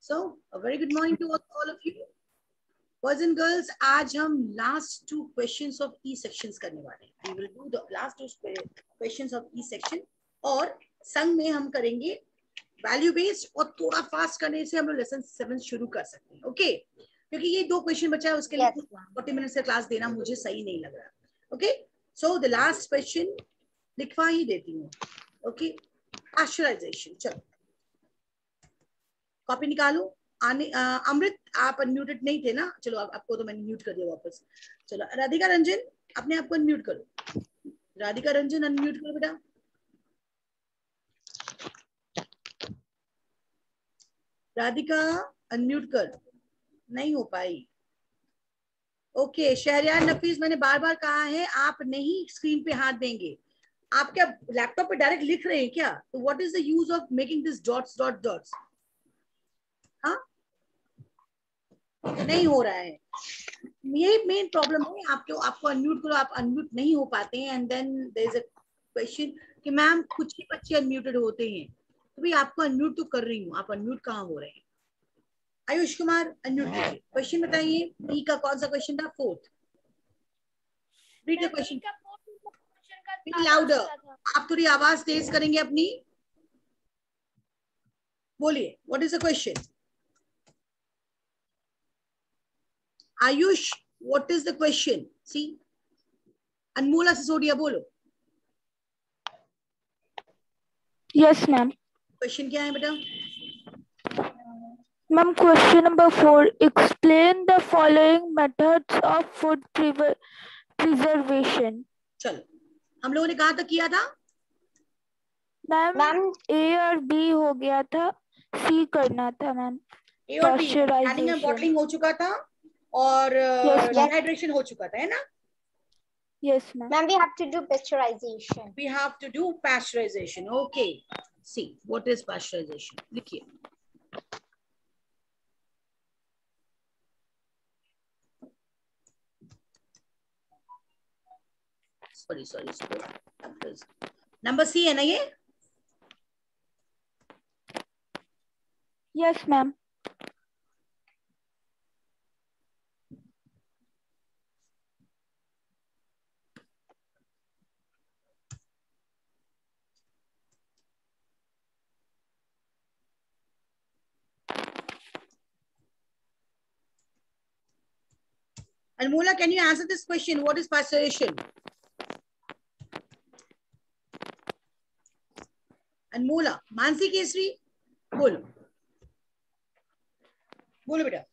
So a very good morning to all of you. Boys and girls, आज हम last two questions of E sections करने वाले हैं. We will do the last two questions of E section और संग में हम करेंगे वैल्यू बेस्ड और थोड़ा फास्ट करने से हम लोग लेसन 7 शुरू कर सकते हैं. ओके क्योंकि ये 2 क्वेश्चन बचा है उसके लिए 40 मिनट से क्लास देना मुझे सही नहीं लग रहा. Okay so the last question लिखवा ही देती हूँ. Okay pasteurisation. चलो कॉपी निकालो. अमृत आप अनम्यूटेड नहीं थे ना. चलो आपको तो मैंने म्यूट कर दिया वापस. चलो राधिका रंजन अपने आप को अनम्यूट करो. राधिका रंजन अनम्यूट करो बेटा. राधिका अनम्यूट कर. नहीं हो पाई. ओके शहरयार नफीस मैंने बार बार कहा है आप नहीं स्क्रीन पे हाथ देंगे. आप क्या लैपटॉप पे डायरेक्ट लिख रहे हैं क्या? तो what is the use of making this dots dot dots. हाँ नहीं हो रहा है. यही मेन प्रॉब्लम है. आपको अनम्यूट करो आप अनम्यूट नहीं हो पाते हैं. And then there is a question कि मैम कुछ ही बच्चे अनम्यूटेड होते हैं. तो भाई आपको अनम्यूट तो कर रही हूँ. आप अनम्यूट कहाँ हो रहे हैं? आयुष कुमार अनम्यूट कीजिए. क्वेश्चन बताइए. ई का कौन सा क्वेश्चन था? 4th. Read the question. Louder. आप थोड़ी आवाज तेज करेंगे अपनी. बोलिए what is the question? Ayush what is the question? सी अनमोला सिसोदिया बोलो. Yes ma'am. क्वेश्चन क्या है बेटा? Ma'am question number 4, explain the following methods of food preservation. चलो हम लोगों ने कहाँ तक किया था? मैम ए और बी हो गया था. सी करना था मैम. ए और बी में बॉटलिंग हो चुका था और डिहाइड्रेशन हो चुका था है ना? Yes ma'am. Ma'am, we have to do pasteurization. We have to do pasteurization. Okay. See what is pasteurization. लिखिए. sorry. नंबर सी है ना ये? Yes ma'am. Anmola, can you answer this question? What is pasteurization? Anmola, Mansi Kesri, बोलो. बोलो बेटा.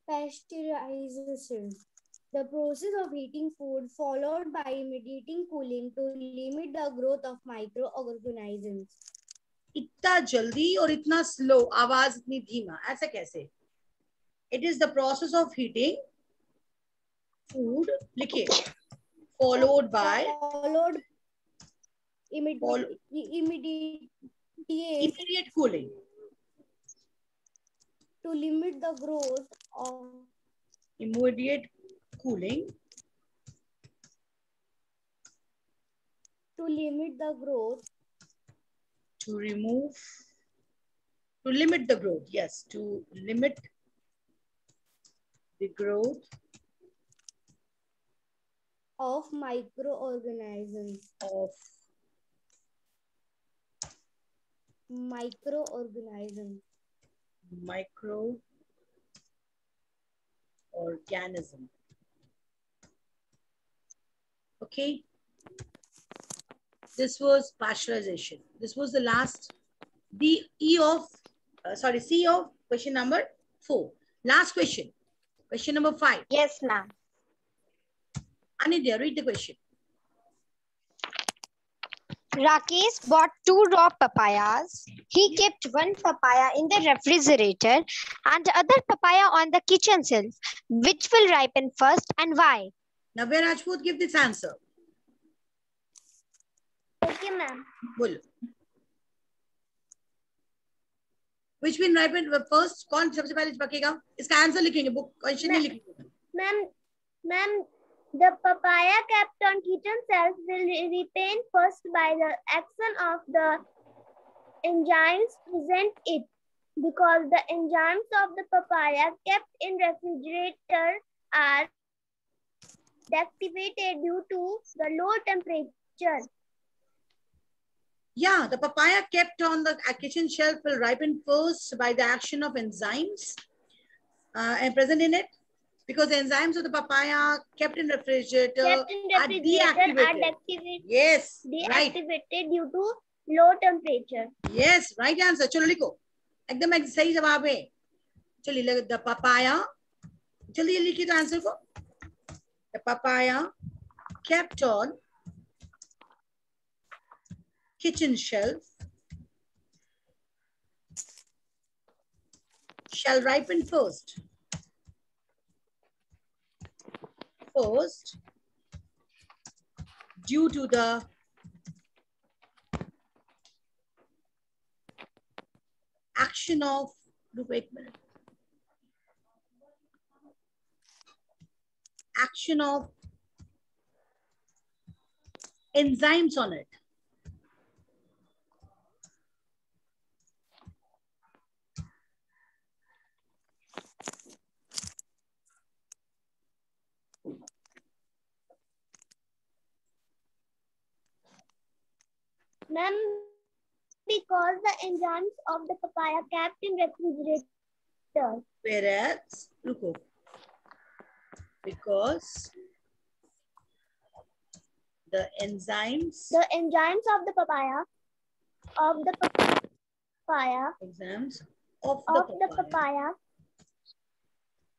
Pasteurization, the process of heating food followed by immediate cooling to limit the growth of microorganisms. इतना जल्दी और इतना स्लो, आवाज इतनी धीमा, ऐसा कैसे? It is the process of heating food. लिखिए. Followed by immediate cooling to limit the growth of immediate cooling to limit the growth to limit the growth. Yes, to limit the growth of microorganisms. Microorganism. Okay. This was pasteurization. This was the last C of question number 4. Last question. Question number 5. Yes, ma'am. Anidya, read the question. Rakesh bought 2 raw papayas. He kept one papaya in the refrigerator and the other papaya on the kitchen shelf. Which will ripen first and why? Navya Rajput, give this answer. Okay, ma'am. बोलो. Which will ripen first? कौन सबसे पहले पकेगा? इसका answer लिखेंगे. Book question नहीं लिखेंगे. Ma'am, the papaya kept on kitchen shelf will ripen first by the action of the enzymes present it. Because the enzymes of the papaya kept in refrigerator are deactivated due to the low temperature. Yeah, the papaya kept on the kitchen shelf will ripen first by the action of enzymes and present in it. Because the enzymes of the papaya kept in refrigerator are deactivated. Yes, right. Deactivated due to low temperature. Yes, right answer. चलो लिखो. एकदम सही जवाब है. चलिए the papaya. जल्दी लिखिए तो आंसर को. The papaya kept on kitchen shelf shall ripen first. First, due to the action of, wait a minute, action of enzymes on it. Ma'am, because the enzymes of the papaya kept in refrigerator. Whereas, look, because the enzymes of the papaya enzymes of the papaya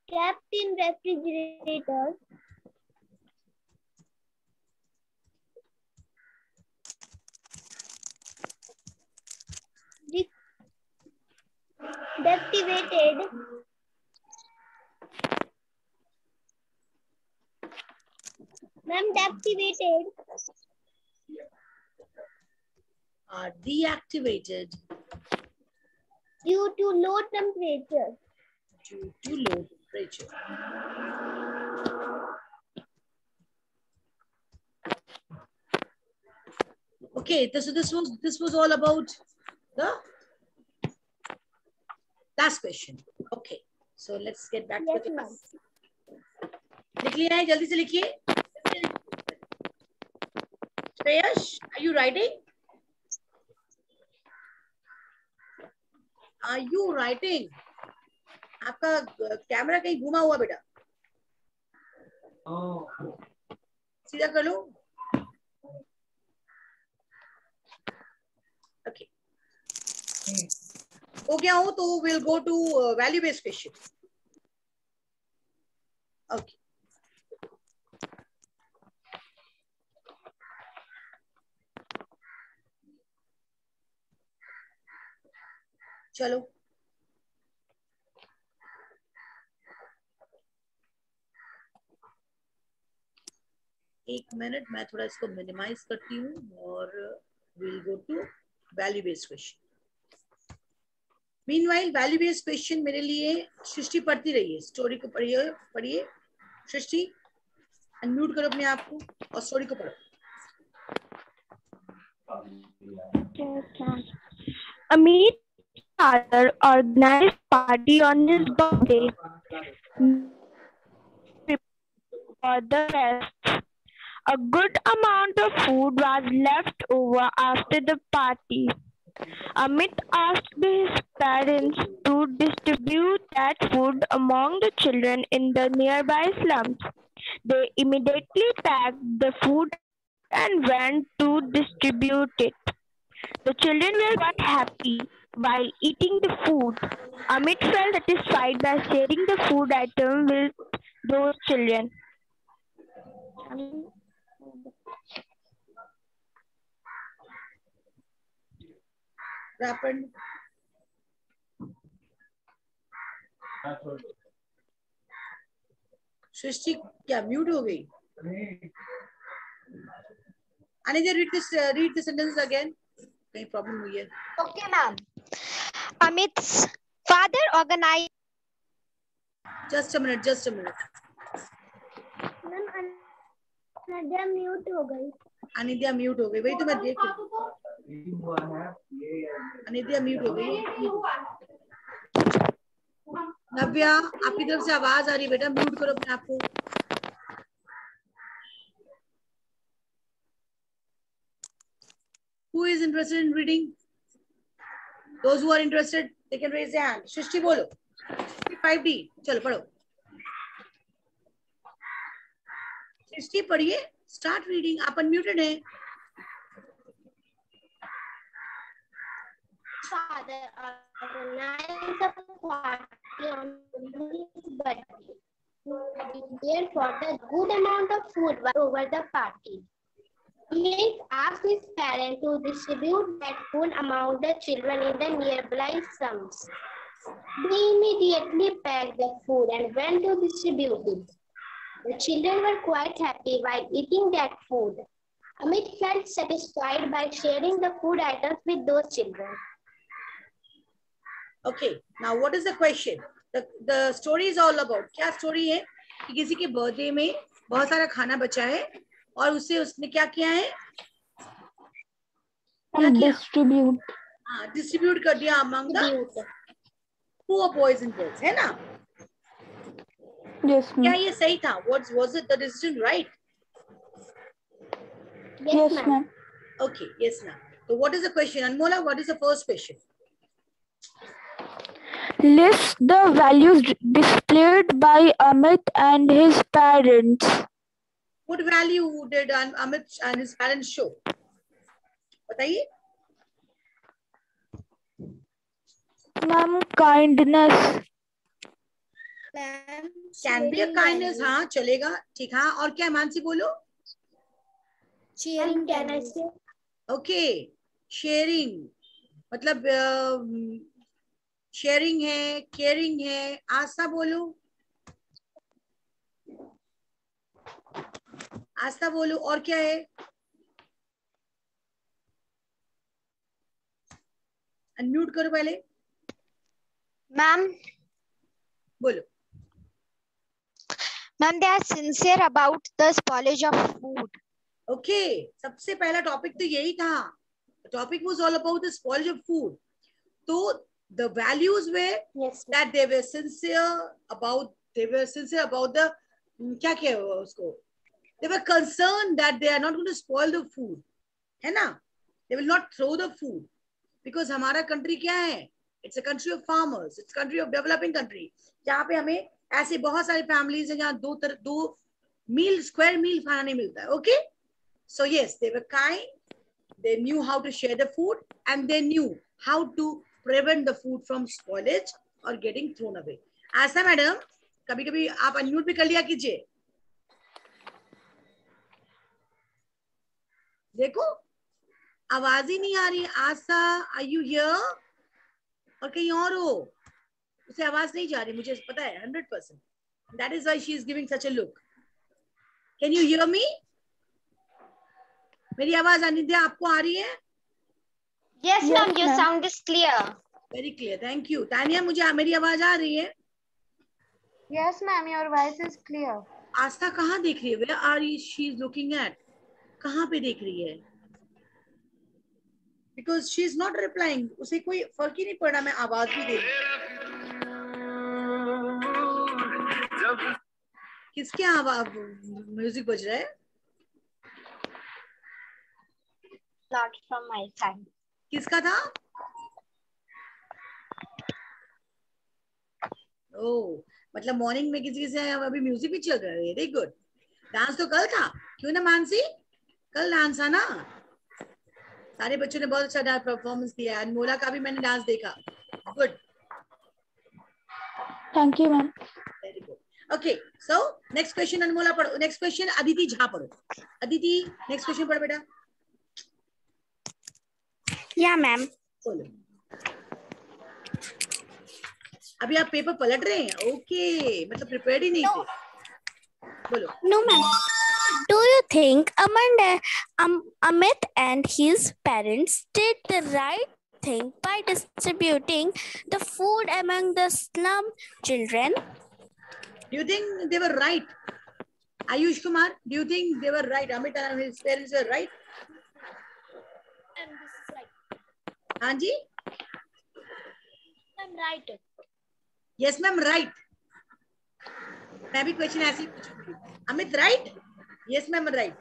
kept in refrigerator deactivated are deactivated due to low temperature. Okay, so this was all about the last question. Okay, so let's get back to the class. लिख लिया है, जल्दी से लिखिए. Shreyash, are you writing? Are you writing? आपका camera कहीं घुमा हुआ बेटा. सीधा कर लो. Okay. हो गया हो तो we'll go to value based question. Okay. चलो. एक मिनट मैं थोड़ा इसको मिनिमाइज करती हूँ और we'll go to value based question. Meanwhile, value based question मेरे लिए सृष्टि पढ़ती रहिए. स्टोरी को पढ़िए सृष्टि. अनम्यूट करो अपने आप को और स्टोरी को पढ़ो. Amit father organized party on his birthday. For the rest, a good amount of food was left over after the party. Amit asked his parents to distribute that food among the children in the nearby slums. They immediately packed the food and went to distribute it. The children were quite happy while eating the food. Amit felt satisfied by sharing the food item with those children. Rapid. सृष्टि क्या mute हो गई? Anija, read the sentences again. कहीं problem हुई है? Okay, ma'am. Amit's father organized. Just a minute. Ma'am Anadya mute हो गई. अनिद्या mute हो गई. वही तो मैं देख रही हूँ. अनिद्या म्यूट हो गई. नव्या, आपकी तरफ से आवाज आ रही है बेटा, म्यूट करो अपने आप को. Who is interested in reading? Those who are interested, they can raise their hand. सृष्टि बोलो. 5D, चलो पढ़ो. सृष्टि पढ़िए. Start reading. आप unmuted हैं. Father organized a party on his birthday. Therefore, the good amount of food was over the party. He asked his parents to distribute that food among the children in the nearby slums. They immediately packed the food and went to distribute it. The children were quite happy while eating that food. Amit felt satisfied by sharing the food items with those children. Okay, now what is the question? The story is all about. क्या story है कि किसी के birthday में बहुत सारा खाना बचा है और उसने क्या किया है? डिस्ट्रीब्यूट कर दिया among the poor boys and girls, है ना? Yes, क्या ये सही था? Was it the decision right? Yes, ma'am. Okay, yes, ma'am. So what is the question? Anmola, what is the first question? List the values displayed by Amit and his parents. What value did Amit and his parents show? बताइए. Ma'am, kindness. Can be a kindness, हाँ चलेगा, ठीक. हाँ और क्या मानसी बोलो? Sharing tennis. Okay, sharing मतलब sharing है, केयरिंग है. आस्था बोलो. आस्था बोलो. और क्या है? अनम्यूट करो पहले. Ma'am. बोलो. Ma'am, they are sincere about the spoilage of food. Okay, सबसे पहला टॉपिक तो यही था. The topic was all about the spoilage of food. So the values were that they were sincere about the क्या क्या उसको, they were concerned that they are not going to spoil the food, है ना? They will not throw the food because हमारा country क्या है? It's a country of farmers. It's a country of developing country. जहाँ पे हमें ऐसे बहुत सारी families हैं जहाँ दो square meal खाना नहीं मिलता है. Okay, so yes, they were kind. They knew how to share the food and they knew how to prevent the food from spoilage or getting thrown away. Asha madam, कभी कभी आप unmute भी कर लिया कीजिए. देखो आवाज ही नहीं आ रही. आशा, आर यू हियर? और कहीं और हो, उसे आवाज नहीं जा रही, मुझे पता है 100%. That is why she is giving such a look. Can you hear me? मेरी आवाज अनिद्या आपको आ रही है? Yes, ma'am. Your sound is clear. Very clear. Thank you. Tania, मुझे मेरी आवाज आ रही है? Yes, ma'am. Your voice is clear. आस्था कहाँ देख रही है? Where are she looking at? कहाँ पे देख रही है? Because she is not replying. उसे कोई फर्क ही नहीं पड़ा मैं आवाज भी दे रही. किसके आवाज म्यूजिक बज रहा है? Not from my side. किसका था? ओह, मतलब मॉर्निंग में किसी से अभी म्यूजिक भी चल रहा है. Very good. डांस तो कल था, क्यों ना मानसी? कल डांस था ना? सारे बच्चों ने बहुत अच्छा डांस परफॉर्मेंस दिया. अनमोला का भी मैंने डांस देखा. Good. Thank you, ma'am. Very good. Okay, so next question Anmola पढ़ो. नेक्स्ट क्वेश्चन अदिति झा पढ़ो. अदिति नेक्स्ट क्वेश्चन पढ़ो बेटा. Yeah, ma'am. बोलो. अभी आप पेपर पलट रहे हैं? ओके, मतलब प्रिपेयर्ड ही नहीं थे. बोलो. No, ma'am. Do you think Amit and his parents did the right thing by distributing the food among the slum children? Do you think they were right? Ayush Kumar, do you think they were right? Amit and his parents were right? And this is right. हाँ जी. I'm right. Yes ma'am right, मैं भी question ऐसे ही पूछूंगी। Amit right? Yes ma'am right.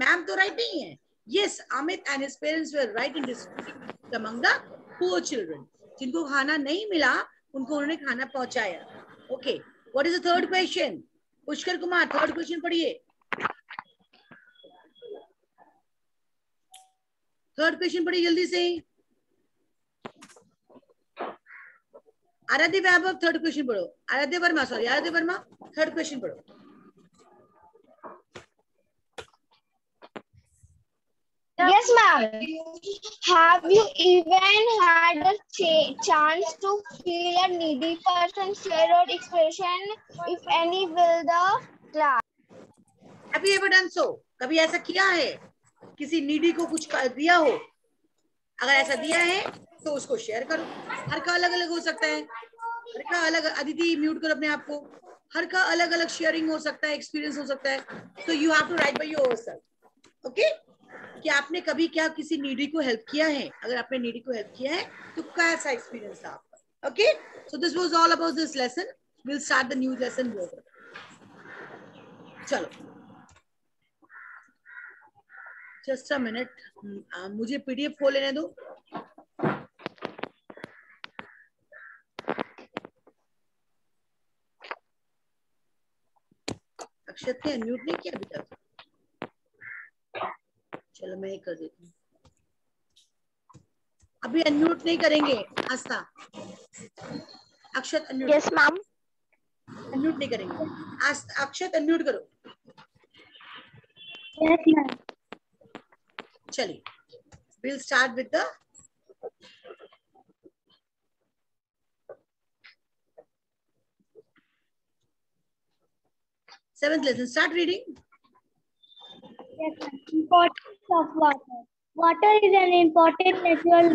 Ma'am तो right नहीं है। Yes, Amit and his parents were right in distributing among the poor children. जिनको खाना नहीं मिला उनको उन्होंने खाना पहुंचाया। Okay, what is the third question? Pushkar Kumar third question पढ़िए। थर्ड क्वेश्चन पढ़िए जल्दी से। आराध्य वैभव थर्ड क्वेश्चन पढ़ो। आराध्य वर्मा, सॉरी आराध्य वर्मा थर्ड क्वेश्चन पढ़ो। Yes, ma'am. Have you even had a chance to feel a needy person's fear or expression, if any, will the class? Have you ever done so? कभी ऐसा किया है? किसी needy को कुछ दिया हो? अगर ऐसा दिया है तो उसको शेयर करो। हर का अलग अलग हो सकता है, हर का अलग। अदिति म्यूट करो अपने आप को। हर का अलग अलग शेयरिंग हो सकता है, एक्सपीरियंस हो सकता है। So you have to write by yourself. Okay, कि आपने कभी क्या किसी नीडी को हेल्प किया है? अगर आपने नीडी को हेल्प किया है तो कैसा एक्सपीरियंस था आपका? Okay, so this was all about this lesson. Will start the new lesson. चलो जस्ट अ मिनट, मुझे पीडीएफ खोल लेने दो। अक्षत ने अनम्यूट नहीं किया अभी तक। चलो मैं कर देती हूँ। अभी अनम्यूट नहीं करेंगे आस्था। अक्षत अनम्यूट। Yes ma'am. अनम्यूट नहीं करेंगे। अक्षत अनम्यूट करो। Yes, ma'am. चलिए, we'll start with the seventh lesson. Start reading. Yes, ma'am. Importance of water. Water is an important natural.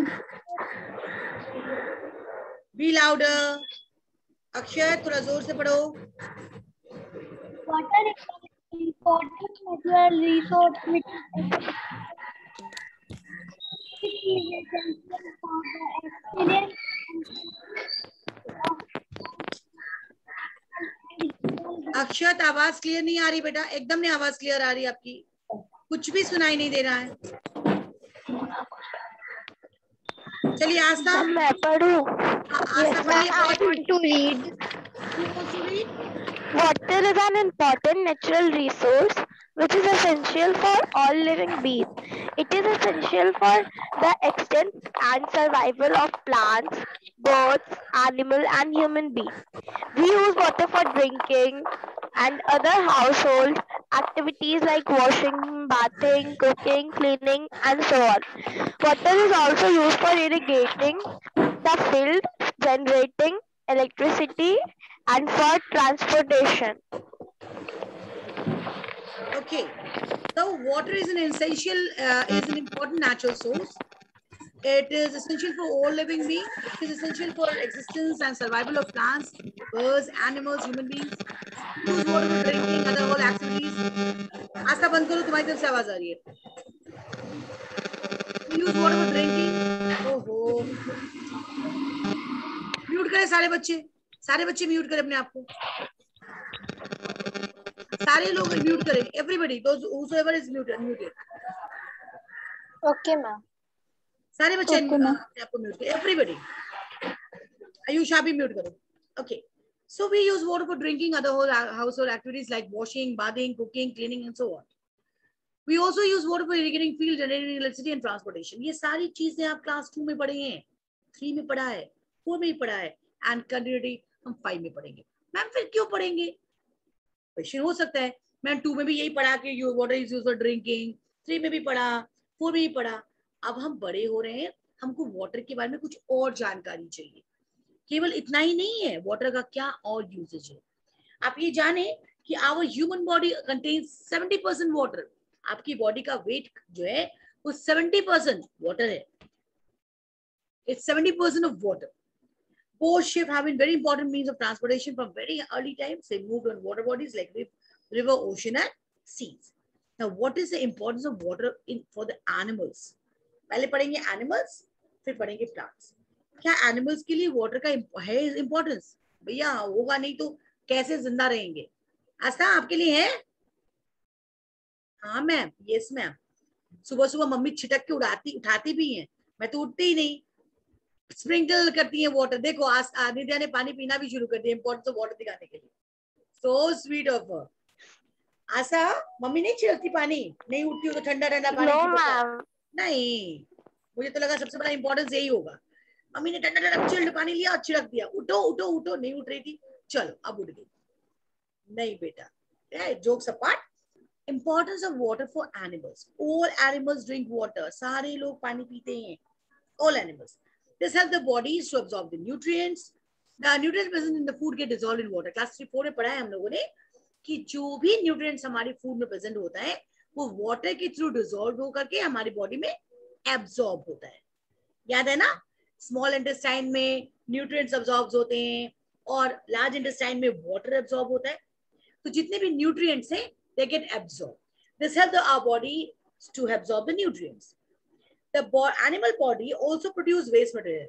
Be louder. Akshay थोड़ा जोर से पढ़ो। Water is an important natural resource which is essential for the experience. अक्षत आवाज clear नहीं आ रही बेटा, एकदम नहीं आवाज क्लियर आ रही आपकी, कुछ भी सुनाई नहीं दे रहा है। चलिए आस्था मैं पढ़ूं? आस्था पढ़िए। I want to read. Water is an important natural resource which is essential for all living beings. It is essential for the extent and survival of plants, birds, animals, and human beings. We use water for drinking and other household activities like washing, bathing, cooking, cleaning, and so on. Water is also used for irrigating the field, generating electricity, and for transportation. Okay, so water is an essential, is an important natural source. It is essential for all living beings. It is essential for existence and survival of plants, birds, animals, human beings. Use water for drinking, other all activities. आस्था बंद करो, तुम्हारी तरफ से आवाज आ रही है। Use water for drinking. ओहो, mute करें सारे बच्चे म्यूट करें अपने आप को। सारे लोग म्यूट करें। Everybody, those whosoever is muted. Okay, ma'am. सारे बच्चे अपने आप को म्यूट करें। Everybody. आयुषा भी म्यूट करो। Okay. So we use water for drinking, other whole household activities like washing, bathing, cooking, cleaning, and so on. We also use water for irrigating fields, generating electricity, and transportation. ये सारी चीजें आप class 2 में पढ़े हैं, 3 में पढ़ा है, 4 में पढ़ा है, and continuity हम 5 में पढ़ेंगे। मैम फिर क्यों पढ़ेंगे? क्वेश्चन हो सकता है मैम 2 में भी यही पढ़ा कि water is used for drinking, 3 में भी पढ़ा, 4 में भी पढ़ा। अब हम बड़े हो रहे हैं, हमको वाटर के बारे में कुछ और जानकारी चाहिए। केवल इतना ही नहीं है, वाटर का क्या और यूजेज है। आप ये जाने कि our human body contains 70% water. आपकी बॉडी का वेट जो है वो 70% वाटर है। It's 70% of water. Both ships have been very important means of transportation from very early times. They moved on water bodies like river, ocean, and seas. Now, what is the importance of water for the animals? पहले पढ़ेंगे animals, फिर पढ़ेंगे plants. क्या animals के लिए water का है importance? भैया होगा नहीं तो कैसे जिंदा रहेंगे? आस्था आपके लिए है? हाँ मैम, यस मैम। सुबह सुबह मम्मी छिटक के उठाती भी हैं, मैं तो उठती ही नहीं, स्प्रिंकल करती है वाटर। देखो आज आदित्य ने पानी पीना भी शुरू कर दिया इंपॉर्टेंस ऑफ वाटर दिखाने के लिए। So sweet of her. Asha, mummy नहीं छिड़कती पानी? नहीं उठती हो तो ठंडा ठंडा पानी छिड़कता है? नहीं, मुझे तो लगा सबसे बड़ा इंपॉर्टेंस यही होगा। मम्मी ने ठंडा ठंडा चिल्ड पानी लिया और छिड़क दिया, उठो उठो उठो। नहीं उठ रही थी, चलो अब उठ गई। नहीं बेटा, jokes apart, importance of water for animals. All animals drink water, सारे लोग पानी पीते हैं, all animals. This helps the bodies to absorb the nutrients. The nutrients present in the food get dissolved in water. Class 3-4 में पढ़ा है हम लोगों ने कि जो भी nutrients हमारे फूड में प्रेजेंट होता है वो वाटर के थ्रू डिसॉल्व होकर के हमारी बॉडी में एब्सॉर्ब होता है। याद है ना, स्मॉल इंटेस्टाइन में न्यूट्रिएंट्स अब्सॉर्ब होते हैं और लार्ज इंटेस्टाइन में वाटर एब्सॉर्ब होता है। तो जितने भी न्यूट्रिएंट्स हैं they get absorbed. This helps our body to absorb the nutrients. The animal body also produce waste material.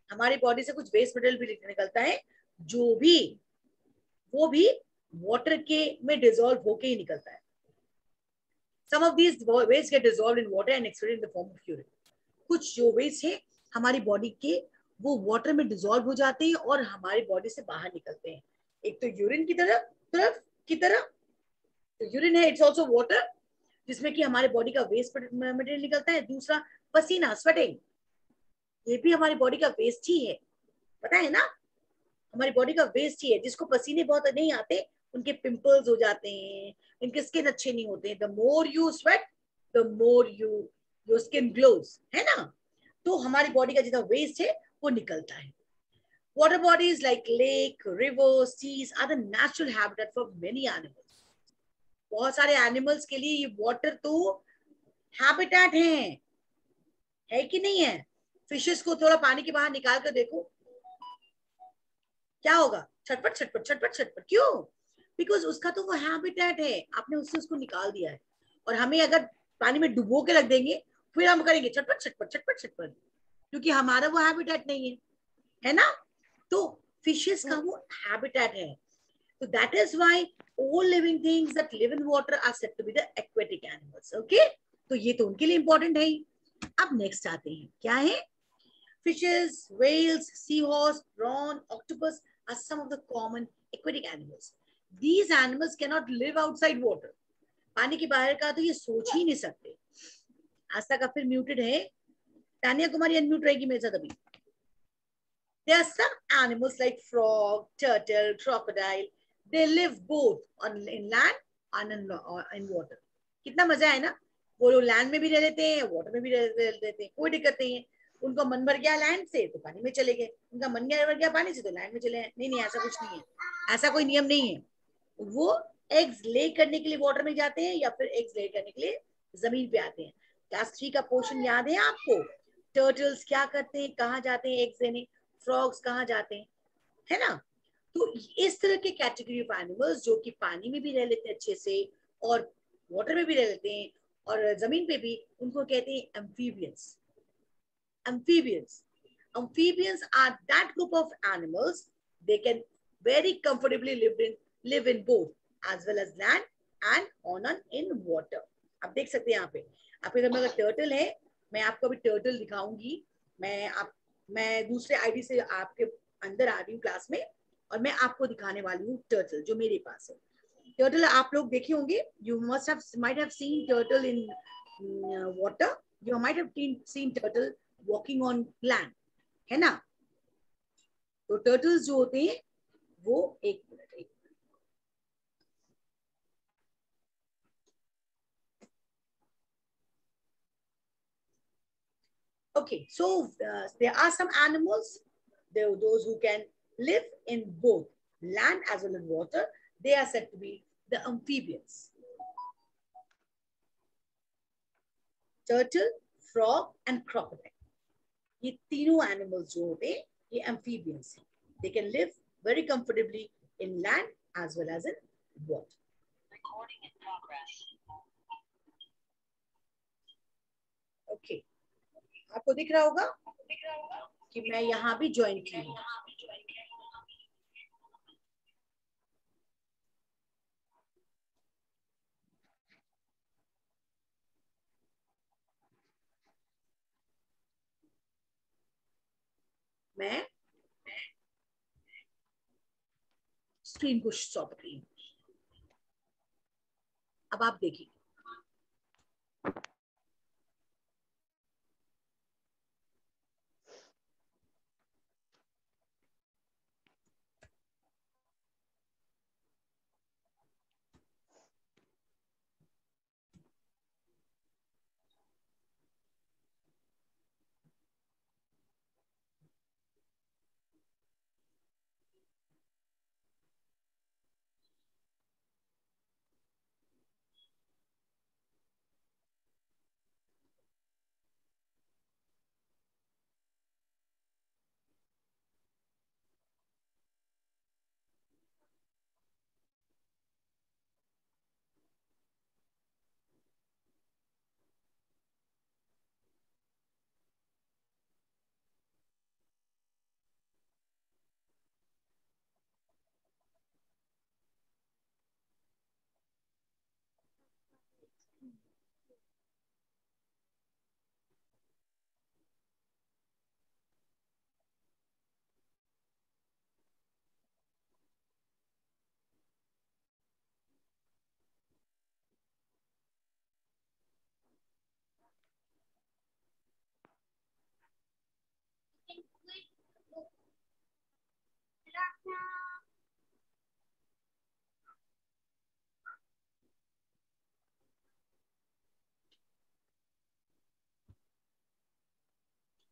हमारी बॉडी से कुछ वेस्ट मटेरियल भी निकलता है, जो भी वो भी वाटर के में डिसॉल्व होके ही निकलता है। Some of these waste get dissolved in water and excreted in the form of urine. कुछ जो वेस्ट है हमारी बॉडी के वो वाटर में डिसॉल्व हो जाते हैं और हमारी बॉडी से बाहर निकलते हैं। एक तो यूरिन की तरह तो यूरिन है, इट्स ऑल्सो वाटर, जिसमें कि हमारे बॉडी का वेस्ट मटेरियल निकलता है। दूसरा पसीना, स्वेटिंग, ये भी हमारी बॉडी का वेस्ट ही है, पता है ना, हमारी बॉडी का वेस्ट ही है। जिसको पसीने बहुत नहीं आते उनके पिंपल्स हो जाते हैं, इनके स्किन अच्छे नहीं होते। The more you sweat the more your skin glows, है ना। तो हमारी बॉडी का जितना वेस्ट है वो निकलता है। Water bodies like lake, rivers, seas are the natural habitat for many animals. बहुत सारे एनिमल्स के लिए ये वाटर तो हैबिटेट है कि नहीं है? फिशेस को थोड़ा पानी के बाहर निकाल कर देखो, क्या होगा? छटपट छटपट छटपट छटपट। क्यों? बिकॉज उसका तो वो हैबिटेट है, आपने उससे उसको निकाल दिया है। और हमें अगर पानी में डुबो के रख देंगे फिर हम करेंगे छटपट छटपट छटपट छटपट, क्योंकि हमारा वो हैबिटेट नहीं है ना। तो फिशेस का वो हैबिटेट है। So that is why all living things that live in water are said to be the aquatic animals. Okay? तो ये तो उनके लिए इंपॉर्टेंट है ही। अब नेक्स्ट आते हैं, क्या है? Fishes, whales, seahorse, prawn, octopus are some of the common aquatic animals. These animals cannot live outside water. पानी के बाहर का तो ये सोच ही नहीं सकते। आस्था का फिर म्यूटेड है, तानिया कुमारी अनम्यूट रहेगी मेरे साथ अभी। There are some animals like frog, turtle, crocodile. They live both in land and in water. कितना मजा है ना, वो लोग लैंड में भी रह लेते हैं, वाटर में भी रह लेते हैं, कोई दिक्कत नहीं है। उनको मन भर गया लैंड से तो पानी में चले गए, उनका मन भर गया पानी से तो लैंड में चले गए। नहीं, ऐसा कुछ नहीं है, ऐसा कोई नियम नहीं है। वो एग्स ले करने के लिए वाटर में जाते हैं या फिर एग्स ले करने के लिए जमीन पे आते हैं। क्लास 3 का पोर्शन याद है आपको? टर्टल्स क्या करते हैं, कहाँ जाते हैं एग्स देने, फ्रॉग्स कहाँ जाते हैं, है ना। तो इस तरह के कैटेगरी ऑफ एनिमल्स जो कि पानी में भी रह लेते हैं अच्छे से और वाटर में भी रह लेते हैं और जमीन पे भी, उनको कहते हैं amphibians. Amphibians are that group of animals, they can very comfortably live in both as well as land and on in water. आप देख सकते हैं यहाँ पे आपके घर में अगर टर्टल है, मैं आपको अभी टर्टल दिखाऊंगी। मैं दूसरे आईडी से आपके अंदर आ रही हूँ क्लास में और मैं आपको दिखाने वाली हूँ टर्टल जो मेरे पास है। टर्टल आप लोग देखे होंगे, you might have seen turtle in water, you might have seen turtle walking on land, है ना। तो टर्टल्स जो होते हैं वो एक minute Okay, so there are some animals, those who can live in both land as well as water. They are said to be the amphibians. Turtle, frog and crocodile. ये तीनों animals जो होते हैं ये amphibians हैं. They can live very comfortably in land as well as in water. Recording in progress. Okay. आपको दिख रहा होगा? कि मैं यहाँ भी ज्वाइन की हूँ। मैं स्क्रीन को स्टॉप करी। अब आप देखिए,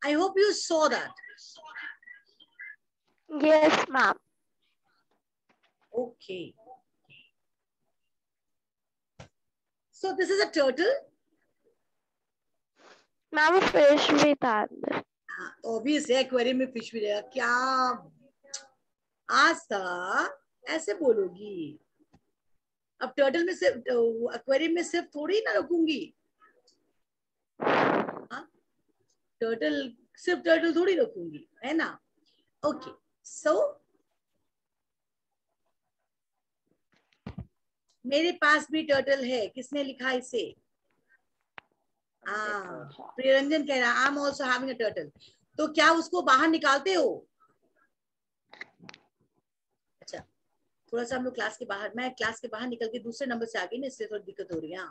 I hope you saw that. Yes, ma'am. Okay. So this is a turtle. Ma'am, fish भी था अंदर. Obvious है, एक्वेरियम में फिश भी रहेगा. क्या आस्था ऐसे बोलोगी? अब टर्टल में सिर्फ एक्वेरियम में सिर्फ थोड़ी ना रखूंगी. टर्टल सिर्फ टर्टल थोड़ी रखूंगी, है ना? ओके, सो मेरे पास भी टर्टल है. किसने लिखा इसे? प्रियरंजन कह रहा, I am also having a turtle. तो क्या उसको बाहर निकालते हो? अच्छा, थोड़ा सा हम लोग क्लास के बाहर, मैं क्लास के बाहर निकल के दूसरे नंबर से आ गई ना, इससे थोड़ी दिक्कत हो रही है.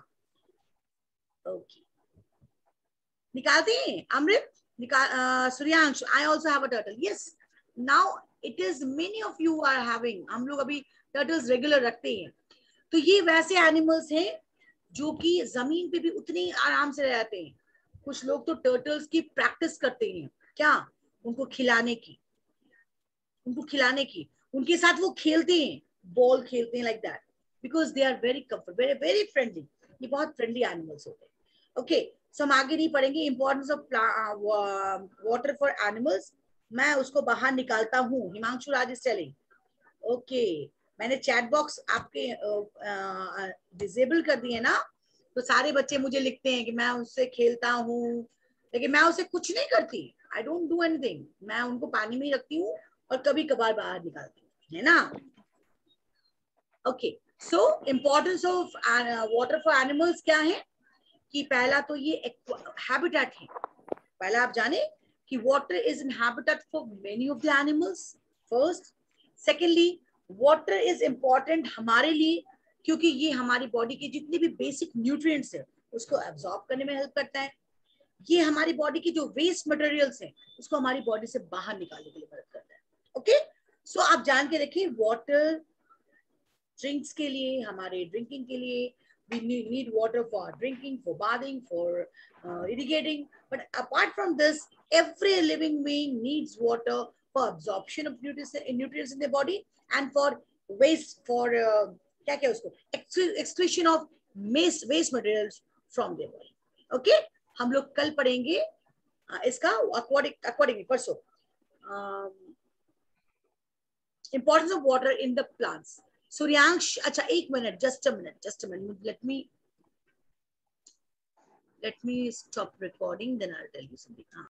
ओके, निकालते हैं Amrit, Suryansh. I also have a turtle. Yes, now it is many of you are having. हम लोग अभी टर्टल्स रेगुलर रखते हैं. तो ये वैसे एनिमल्स हैं जो कि जमीन पे भी उतने आराम से रहते हैं. कुछ लोग तो टर्टल्स की प्रैक्टिस करते हैं. क्या? उनको खिलाने की, उनके साथ वो खेलते हैं, बॉल खेलते हैं, like that, because they are very comfort, very very friendly. ये बहुत फ्रेंडली एनिमल्स होते हैं. ओके, सो हम आगे नहीं पढ़ेंगे. Importance of water for animals. मैं उसको बाहर निकालता हूँ. हिमांशु राज इज टेलिंग. ओके, मैंने चैट बॉक्स आपके डिसेबल कर दिए ना, तो सारे बच्चे मुझे लिखते हैं कि मैं उससे खेलता हूँ, लेकिन मैं उससे कुछ नहीं करती. I don't do anything. मैं उनको पानी में ही रखती हूँ और कभी कभार बाहर निकालती हूँ, है ना? Okay, so importance of water for animals क्या है कि पहला तो ये हैबिटेट है. पहला आप जाने कि water is an habitat for many of the animals. First. Secondly, water is important हमारे लिए क्योंकि ये हमारी बॉडी के जितने भी बेसिक न्यूट्रिएंट्स है उसको एब्जॉर्ब करने में हेल्प करता है. ये हमारी बॉडी की जो वेस्ट मटेरियल्स हैं उसको हमारी बॉडी से बाहर निकालने के लिए मदद करता है. ओके, सो आप जान के रखिए, वाटर ड्रिंक्स के लिए, हमारे ड्रिंकिंग के लिए, we need water for drinking, for bathing, for irrigating. But apart from this, every living being needs water for absorption of nutrients in the body and for waste, for क्या क्या उसको excretion of waste materials from their body. Okay, हम लोग कल पढ़ेंगे इसका accordingly परसों. Importance of water in the plants. Suryansh, अच्छा एक minute, just a minute. Let me stop recording, then I'll tell you something.